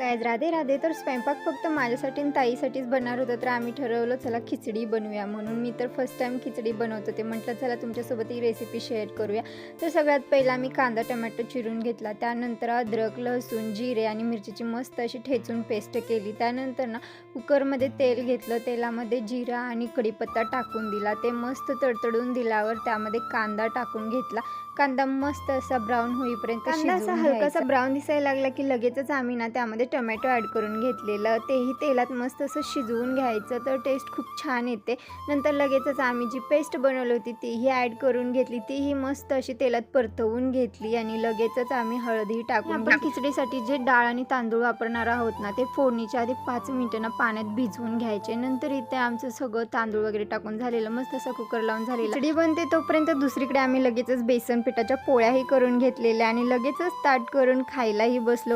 Guys Radhe Radhe. तर स्वयंपाक फक्त माझ्यासाठी आणि ताईसाठीच बनणार होतं, तर आम्ही ठरवलं चला खिचडी बनवूया म्हणून. मी तर फर्स्ट टाइम खिचडी बनवत होते, म्हटलं चला तुमच्यासोबत ही रेसिपी शेअर करूया. तर सगळ्यात पहिला मी कांदा टमॅटो चिरून घेतला, त्यानंतर अद्रक लसूण जिरे आणि मिरचीची मस्त अशी ठेचून पेस्ट केली. त्यानंतर ना कुकरमध्ये तेल घेतलं, तेलामध्ये जिरा आणि कढीपत्ता टाकून दिला. ते मस्त तडतडून दिल्यावर त्यामध्ये कांदा टाकून घेतला. कांदा मस्त असा ब्राऊन होईपर्यंत कांदा असा हलकासा ब्राऊन दिसायला लागला की लगेचच आम्ही ना त्यामध्ये टोमॅटो ॲड करून घेतलेलं, तेही तेलात मस्त असं शिजवून घ्यायचं, तर टेस्ट खूप छान येते. नंतर लगेचच आम्ही जी पेस्ट बनवली होती तीही ॲड करून घेतली, तीही मस्त अशी तेलात परतवून घेतली आणि लगेचच आम्ही हळदी टाकून आपण खिचडीसाठी जे डाळ आणि तांदूळ वापरणार आहोत ना ते फोडणीच्या आधी 5 मिनिटं ना पाण्यात भिजवून घ्यायचे. नंतर इथे आमचं सगळं तांदूळ वगैरे टाकून झालेलं, मस्त असं कुकर लावून झालेलं खिचडी बनते. तोपर्यंत दुसरीकडे आम्ही लगेचच बेसन पिठाच्या पोळ्याही करून घेतलेल्या आणि लगेचच ताट करून खायलाही बसलो.